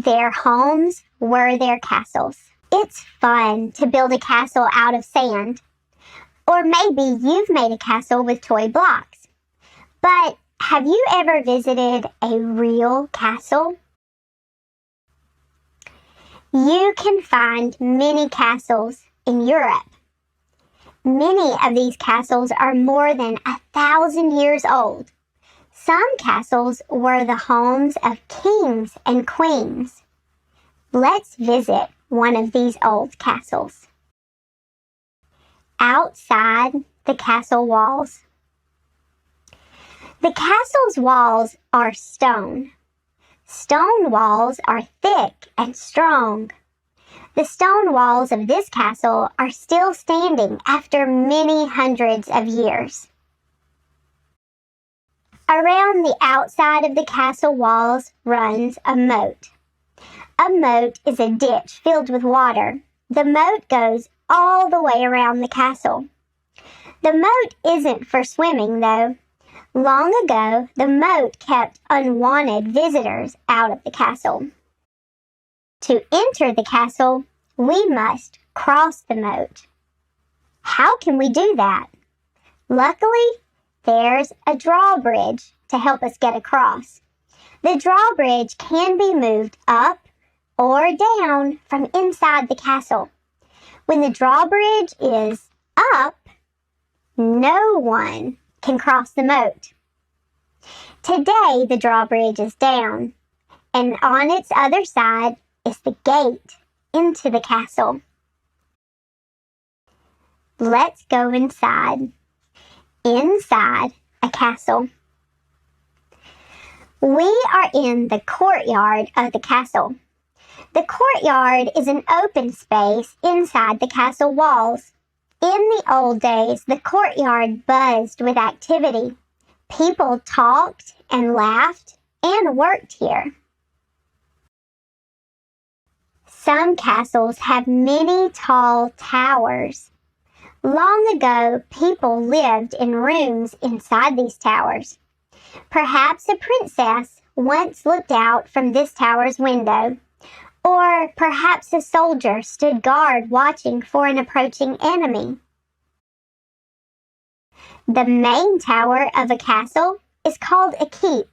Their homes were their castles. It's fun to build a castle out of sand. Or maybe you've made a castle with toy blocks. But have you ever visited a real castle? You can find many castles in Europe. Many of these castles are more than 1,000 years old. Some castles were the homes of kings and queens. Let's visit one of these old castles. Outside the castle walls. The castle's walls are stone. Stone walls are thick and strong. The stone walls of this castle are still standing after many hundreds of years. Around the outside of the castle walls runs a moat. A moat is a ditch filled with water. The moat goes all the way around the castle. The moat isn't for swimming, though. Long ago, the moat kept unwanted visitors out of the castle. To enter the castle, we must cross the moat. How can we do that? Luckily, there's a drawbridge to help us get across. The drawbridge can be moved up or down from inside the castle. When the drawbridge is up, no one can cross the moat. Today, the drawbridge is down, and on its other side is the gate into the castle. Let's go inside. Inside a castle. We are in the courtyard of the castle. The courtyard is an open space inside the castle walls. In the old days, the courtyard buzzed with activity. People talked and laughed and worked here. Some castles have many tall towers. Long ago, people lived in rooms inside these towers. Perhaps a princess once looked out from this tower's window, or perhaps a soldier stood guard watching for an approaching enemy. The main tower of a castle is called a keep.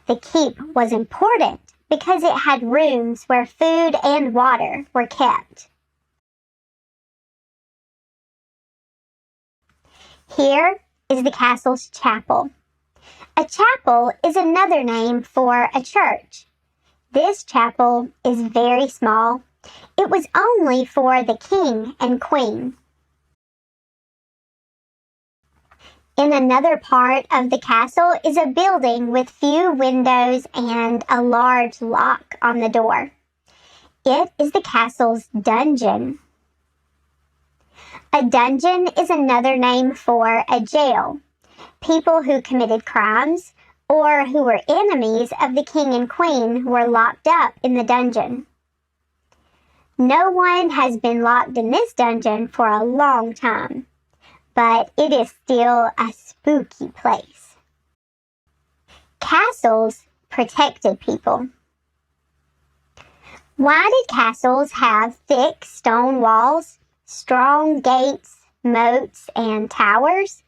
The keep was important because it had rooms where food and water were kept. Here is the castle's chapel. A chapel is another name for a church. This chapel is very small. It was only for the king and queen. In another part of the castle is a building with few windows and a large lock on the door. It is the castle's dungeon. A dungeon is another name for a jail. People who committed crimes or who were enemies of the king and queen were locked up in the dungeon. No one has been locked in this dungeon for a long time, but it is still a spooky place. Castles protected people. Why did castles have thick stone walls, strong gates, moats, and towers?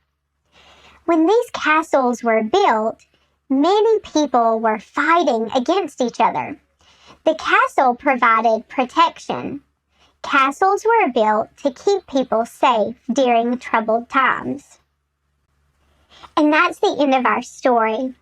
When these castles were built, many people were fighting against each other. The castle provided protection. Castles were built to keep people safe during troubled times. And that's the end of our story.